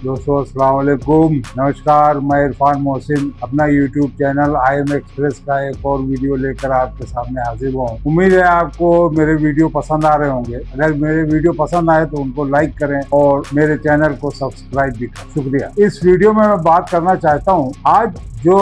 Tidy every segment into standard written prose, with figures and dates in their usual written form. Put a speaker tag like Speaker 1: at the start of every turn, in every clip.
Speaker 1: दोस्तों अस्सलाम वालेकुम, नमस्कार। मैं इरफान मोहसिन अपना यूट्यूब चैनल IM एक्सप्रेस का एक और वीडियो लेकर आपके सामने हाजिर हुआ हूँ। उम्मीद है आपको मेरे वीडियो पसंद आ रहे होंगे। अगर मेरे वीडियो पसंद आए तो उनको लाइक करें और मेरे चैनल को सब्सक्राइब भी करें। शुक्रिया। इस वीडियो में मैं बात करना चाहता हूँ आज जो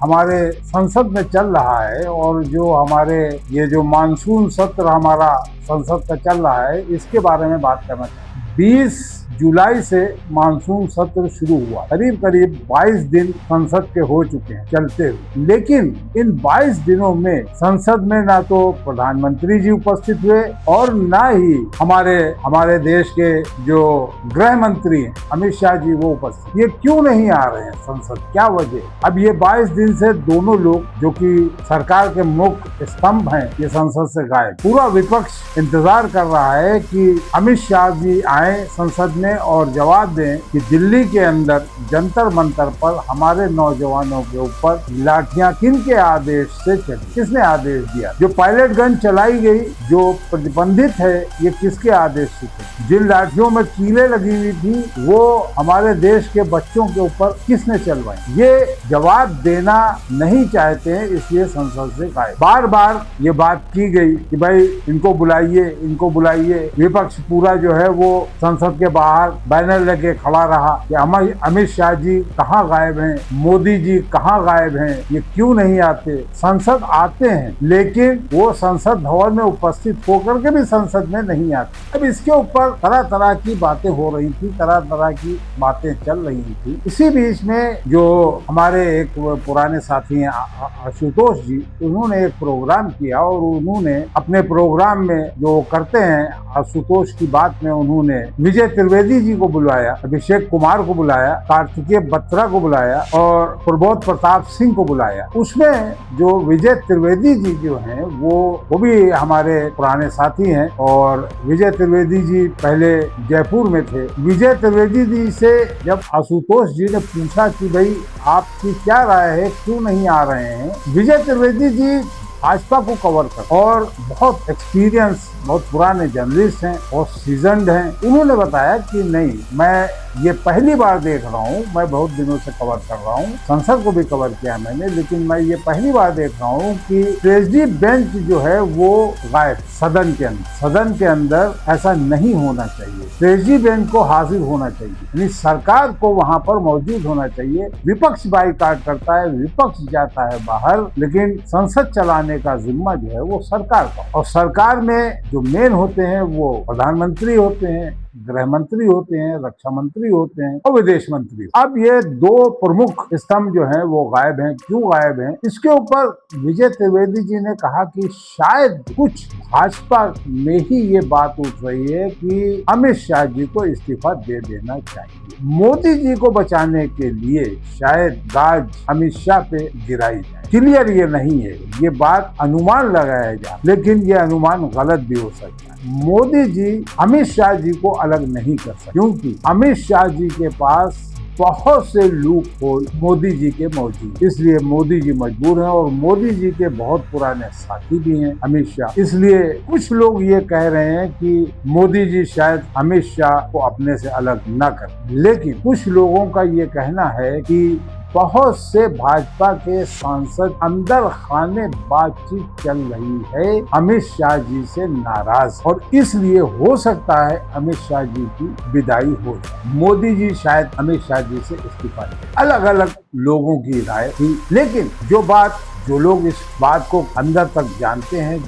Speaker 1: हमारे संसद में चल रहा है और जो हमारे ये जो मानसून सत्र हमारा संसद का चल रहा है, इसके बारे में बात करना चाहता हूँ। 20 जुलाई से मानसून सत्र शुरू हुआ। करीब करीब 22 दिन संसद के हो चुके हैं चलते हुए, लेकिन इन 22 दिनों में संसद में ना तो प्रधानमंत्री जी उपस्थित हुए और ना ही हमारे देश के जो गृह मंत्री हैं अमित शाह जी वो उपस्थित। ये क्यों नहीं आ रहे हैं संसद, क्या वजह? अब ये 22 दिन से दोनों लोग जो कि सरकार के मुख्य स्तंभ हैं ये संसद से गायब। पूरा विपक्ष इंतजार कर रहा है कि अमित शाह जी आए संसद में और जवाब दें कि दिल्ली के अंदर जंतर मंतर पर हमारे नौजवानों के ऊपर लाठियां किन के आदेश से चली, किसने आदेश दिया? जो पायलट गन चलाई गई जो प्रतिबंधित है ये किसके आदेश से चली? जिन लाठियों में कीलें लगी हुई थी वो हमारे देश के बच्चों के ऊपर किसने चलवाई? ये जवाब देना नहीं चाहते हैं, इसलिए संसद से गायब। बार बार ये बात की गई कि भाई इनको बुलाइए। विपक्ष पूरा जो है वो संसद के बाहर बैनर लेके खड़ा रहा कि अमित शाह जी कहाँ गायब हैं, मोदी जी कहाँ गायब हैं, ये क्यों नहीं आते? संसद आते हैं लेकिन वो संसद भवन में उपस्थित होकर के भी संसद में नहीं आते। अब इसके ऊपर तरह तरह की बातें हो रही थी, तरह तरह की बातें चल रही थी। इसी बीच में जो हमारे एक पुराने साथी हैं आशुतोष जी, उन्होंने एक प्रोग्राम किया और उन्होंने अपने प्रोग्राम में जो करते हैं आशुतोष की बात में उन्होंने विजय त्रिवेदी जी को बुलाया, अभिषेक कुमार को बुलाया, कार्तिकेय बत्रा को बुलाया और प्रबोध प्रताप सिंह को बुलाया। उसमें जो विजय त्रिवेदी जी जो हैं वो भी हमारे पुराने साथी हैं और विजय त्रिवेदी जी पहले जयपुर में थे। विजय त्रिवेदी जी से जब आशुतोष जी ने पूछा कि भाई आपकी क्या राय है, क्यों नहीं आ रहे हैं, विजय त्रिवेदी जी भाजपा को कवर कर और बहुत एक्सपीरियंस, बहुत पुराने जर्नलिस्ट हैं और सीजन्ड हैं, उन्होंने बताया कि नहीं, मैं ये पहली बार देख रहा हूँ, मैं बहुत दिनों से कवर कर रहा हूँ, संसद को भी कवर किया मैंने, लेकिन मैं ये पहली बार देख रहा हूँ कि ट्रेजरी बेंच जो है वो गायब सदन के अंदर ऐसा नहीं होना चाहिए। ट्रेजरी बेंच को हाजिर होना चाहिए, यानी सरकार को वहाँ पर मौजूद होना चाहिए। विपक्ष बाइकाट करता है, विपक्ष जाता है बाहर, लेकिन संसद चलाने का जिम्मा जो है वो सरकार का, और सरकार में जो मेन होते हैं वो प्रधानमंत्री होते हैं, गृह मंत्री होते हैं, रक्षा मंत्री होते हैं और विदेश मंत्री। अब ये दो प्रमुख स्तंभ जो हैं वो गायब हैं। क्यों गायब हैं? इसके ऊपर विजय त्रिवेदी जी ने कहा कि शायद कुछ भाजपा में ही ये बात उठ रही है कि अमित शाह जी को इस्तीफा दे देना चाहिए। मोदी जी को बचाने के लिए शायद गाज अमित शाह पे गिराई जाए। क्लियर ये नहीं है, ये बात अनुमान लगाया जाए, लेकिन ये अनुमान गलत भी हो सकता है। मोदी जी अमित शाह जी को अलग नहीं कर सकते क्योंकि अमित शाह जी के पास बहुत से लूप होल मोदी जी के मौजूद, इसलिए मोदी जी मजबूर हैं और मोदी जी के बहुत पुराने साथी भी हैं अमित शाह। इसलिए कुछ लोग ये कह रहे हैं कि मोदी जी शायद अमित शाह को अपने से अलग न करें, लेकिन कुछ लोगों का ये कहना है कि बहुत से भाजपा के सांसद अंदर खाने बातचीत चल रही है अमित शाह जी से नाराज, और इसलिए हो सकता है अमित शाह जी की विदाई हो जाए। मोदी जी शायद अमित शाह जी से इस्तीफा दें। अलग अलग लोगों की राय थी, लेकिन जो लोग इस बात को अंदर तक जानते हैं,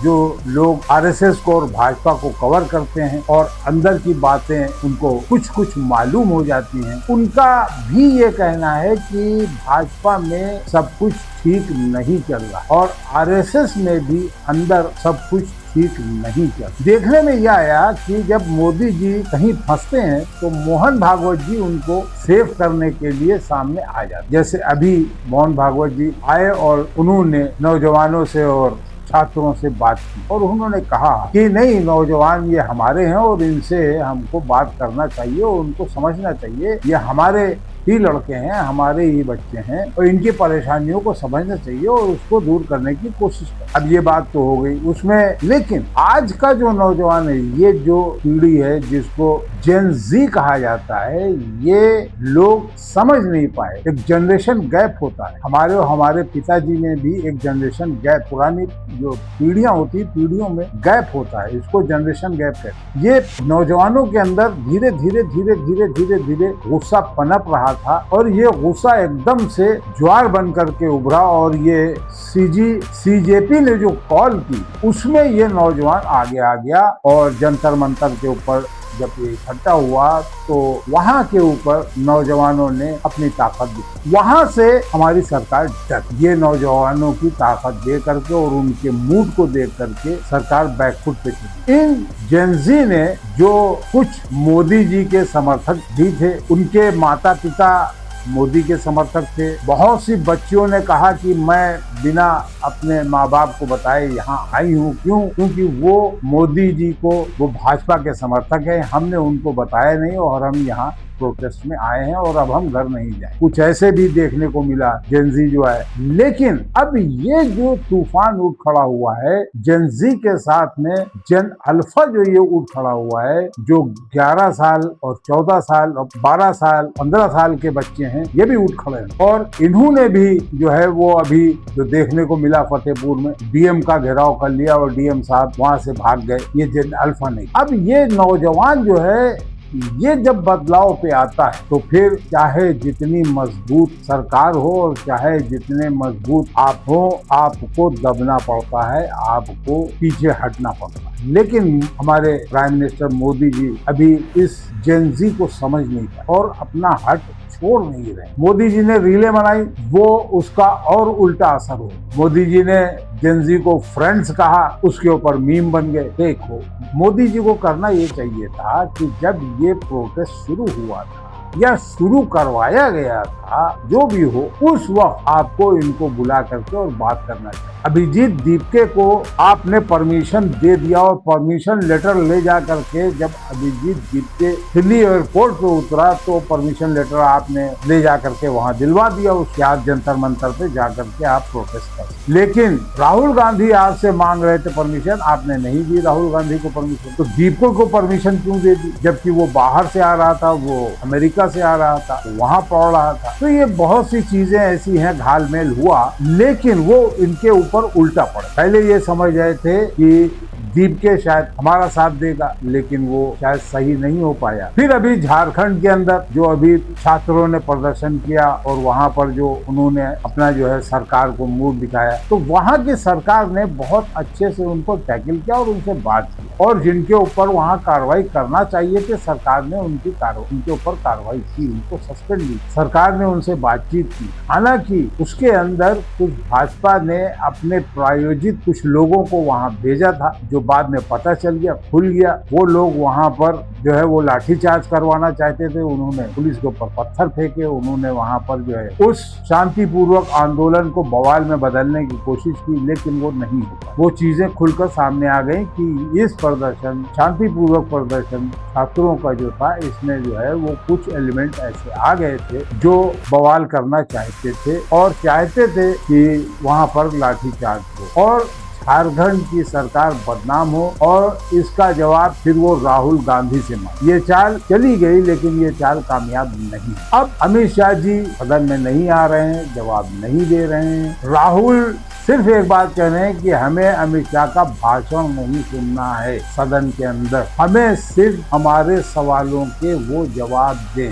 Speaker 1: जो लोग आरएसएस को और भाजपा को कवर करते हैं और अंदर की बातें उनको कुछ मालूम हो जाती हैं, उनका भी ये कहना है कि भाजपा में सब कुछ ठीक नहीं चल रहा और आरएसएस में भी अंदर सब कुछ ठीक नहीं चल। देखने में यह आया कि जब मोदी जी कहीं फंसते हैं तो मोहन भागवत जी उनको सेव करने के लिए सामने आ जाते। जैसे अभी मोहन भागवत जी आए और उन्होंने नौजवानों से और छात्रों से बात की और उन्होंने कहा कि नहीं, नौजवान ये हमारे हैं और इनसे हमको बात करना चाहिए और उनको समझना चाहिए, ये हमारे ही लड़के हैं, हमारे ही बच्चे हैं और इनकी परेशानियों को समझना चाहिए और उसको दूर करने की कोशिश करें। अब ये बात तो हो गई उसमें, लेकिन आज का जो नौजवान है, ये जो पीढ़ी है जिसको जेन जी कहा जाता है, ये लोग समझ नहीं पाए। एक जनरेशन गैप होता है, हमारे और हमारे पिताजी में भी एक जनरेशन गैप, पुरानी जो पीढ़ियां होती है पीढ़ियों में गैप होता है, इसको जनरेशन गैप कहते हैं। ये नौजवानों के अंदर धीरे धीरे धीरे धीरे धीरे धीरे गुस्सा पनप रहा था और ये गुस्सा एकदम से ज्वार बन करके उभरा और ये सीजेपी ने जो कॉल की उसमें ये नौजवान आगे आ गया और जंतर मंतर के ऊपर जब ये इकट्ठा हुआ तो वहां के ऊपर नौजवानों ने अपनी ताकत दी। वहां से हमारी सरकार डरी। ये नौजवानों की ताकत दे करके और उनके मूड को देख करके सरकार बैकफुट पे चली। इन जेनजी ने जो कुछ मोदी जी के समर्थक भी थे, उनके माता पिता मोदी के समर्थक थे। बहुत सी बच्चियों ने कहा कि मैं बिना अपने माँ बाप को बताए यहाँ आई हूँ। क्यों? क्योंकि वो मोदी जी को, वो भाजपा के समर्थक है, हमने उनको बताया नहीं और हम यहाँ प्रोटेस्ट में आए हैं और अब हम घर नहीं जाए। कुछ ऐसे भी देखने को मिला जेनजी जो है। लेकिन अब ये जो तूफान उठ खड़ा हुआ है जेनजी के साथ में, जेन अल्फा जो ये उठ खड़ा हुआ है, जो 11 साल और 14 साल और 12 साल 15 साल के बच्चे हैं, ये भी उठ खड़े हैं और इन्होंने भी जो है वो अभी जो देखने को मिला फतेहपुर में डीएम का घेराव कर लिया और डीएम साहब वहां से भाग गए। ये जेन अल्फा नहीं। अब ये नौजवान जो है, ये जब बदलाव पे आता है तो फिर चाहे जितनी मजबूत सरकार हो और चाहे जितने मजबूत आप हो, आपको दबना पड़ता है, आपको पीछे हटना पड़ता है। लेकिन हमारे प्राइम मिनिस्टर मोदी जी अभी इस जेनजी को समझ नहीं पाए और अपना हट छोड़ नहीं रहे। मोदी जी ने रीले बनाई, वो उसका और उल्टा असर हो। मोदी जी ने जेनजी को फ्रेंड्स कहा, उसके ऊपर मीम बन गए। देखो, मोदी जी को करना ये चाहिए था कि जब ये प्रोटेस्ट शुरू हुआ था या शुरू करवाया गया था, जो भी हो, उस वक्त आपको इनको बुला करके और बात करना चाहिए। अभिजीत दीपके को आपने परमिशन दे दिया और परमिशन लेटर ले जा करके जब अभिजीत दीपके दिल्ली एयरपोर्ट पे उतरा तो परमिशन लेटर आपने ले जा करके वहां दिलवा दिया। उसके बाद जंतर मंतर पे जा करके आप प्रोटेस्ट कर। लेकिन राहुल गांधी आपसे मांग रहे थे परमिशन, आपने नहीं दी राहुल गांधी को परमिशन। तो दीपक को परमिशन क्यों दे दी? जबकि वो बाहर से आ रहा था, वो अमेरिका से आ रहा था, वहां पढ़ रहा था। तो ये बहुत सी चीजें ऐसी हैं, घालमेल हुआ, लेकिन वो इनके ऊपर उल्टा पड़ा। पहले ये समझ रहे थे कि दीप के शायद हमारा साथ देगा, लेकिन वो शायद सही नहीं हो पाया। फिर अभी झारखंड के अंदर जो अभी छात्रों ने प्रदर्शन किया और वहां पर जो उन्होंने अपना जो है सरकार को मुंह दिखाया, तो वहां की सरकार ने बहुत अच्छे से उनको टैकल किया और उनसे बात की और जिनके ऊपर वहां कार्रवाई करना चाहिए थे, सरकार ने उनके ऊपर कार्रवाई की, उनको सस्पेंड की। सरकार ने उनसे बातचीत की। हालांकि उसके अंदर कुछ भाजपा ने अपने प्रायोजित कुछ लोगों को वहां भेजा था, जो बाद में पता चल गया, खुल गया। वो लोग वहां पर जो है वो लाठीचार्ज करवाना चाहते थे, उन्होंने पुलिस के ऊपर पत्थर फेंके, उन्होंने वहां पर जो है उस शांतिपूर्वक आंदोलन को बवाल में बदलने की कोशिश की, लेकिन वो नहीं हो पाया। वो चीजें खुलकर सामने आ गई कि इस प्रदर्शन, शांतिपूर्वक प्रदर्शन छात्रों का जो था, इसमें जो है वो कुछ एलिमेंट ऐसे आ गए थे जो बवाल करना चाहते थे और चाहते थे कि वहां पर लाठीचार्ज हो और झारखंड की सरकार बदनाम हो। और इसका जवाब फिर वो राहुल गांधी से मांगा। ये चाल चली गई, लेकिन ये चाल कामयाब नहीं। अब अमित शाह जी सदन में नहीं आ रहे हैं, जवाब नहीं दे रहे हैं। राहुल सिर्फ एक बात कह रहे हैं कि हमें अमित शाह का भाषण नहीं सुनना है सदन के अंदर, हमें सिर्फ हमारे सवालों के वो जवाब दें,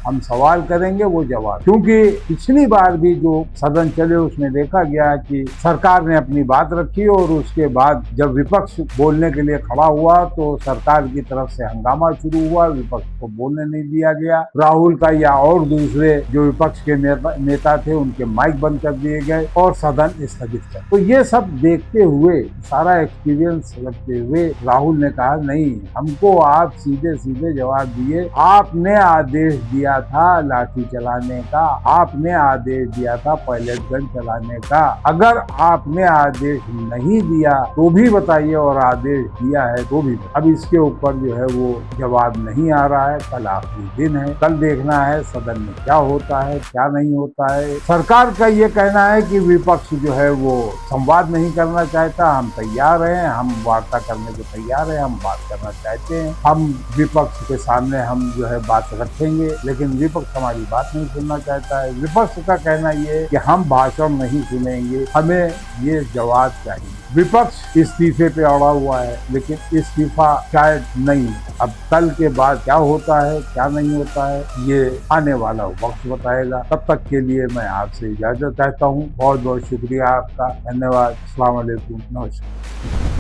Speaker 1: हम सवाल करेंगे वो जवाब। क्योंकि पिछली बार भी जो सदन चले उसमें देखा गया कि सरकार ने अपनी बात रखी और उसके बाद जब विपक्ष बोलने के लिए खड़ा हुआ तो सरकार की तरफ से हंगामा शुरू हुआ, विपक्ष को बोलने नहीं दिया गया। राहुल का या और दूसरे जो विपक्ष के नेता थे उनके माइक बंद कर दिए गए और सदन स्थगित कर। तो ये सब देखते हुए, सारा एक्सपीरियंस रखते हुए राहुल ने कहा नहीं, हमको आप सीधे सीधे जवाब दिए। आपने आदेश दिया दिया था लाठी चलाने का, आपने आदेश दिया था पैलेट गन चलाने का। अगर आपने आदेश नहीं दिया तो भी बताइए, और आदेश दिया है तो भी। अब इसके ऊपर जो है वो जवाब नहीं आ रहा है। कल आखिरी दिन है, कल देखना है सदन में क्या होता है क्या नहीं होता है। सरकार का ये कहना है कि विपक्ष जो है वो संवाद नहीं करना चाहता। हम तैयार हैं, हम वार्ता करने के तैयार हैं, हम बात करना चाहते हैं, हम विपक्ष के सामने हम जो है बात रखेंगे, लेकिन विपक्ष हमारी बात नहीं सुनना चाहता है। विपक्ष का कहना ये है कि हम भाषण नहीं सुनेंगे, हमें ये जवाब चाहिए। विपक्ष इस्तीफे पे अड़ा हुआ है, लेकिन इस्तीफा शायद नहीं। अब कल के बाद क्या होता है क्या नहीं होता है ये आने वाला वक्त बताएगा। तब तक के लिए मैं आपसे इजाजत चाहता हूँ। बहुत बहुत शुक्रिया आपका, धन्यवाद। अस्सलाम वालेकुम, नमस्कार।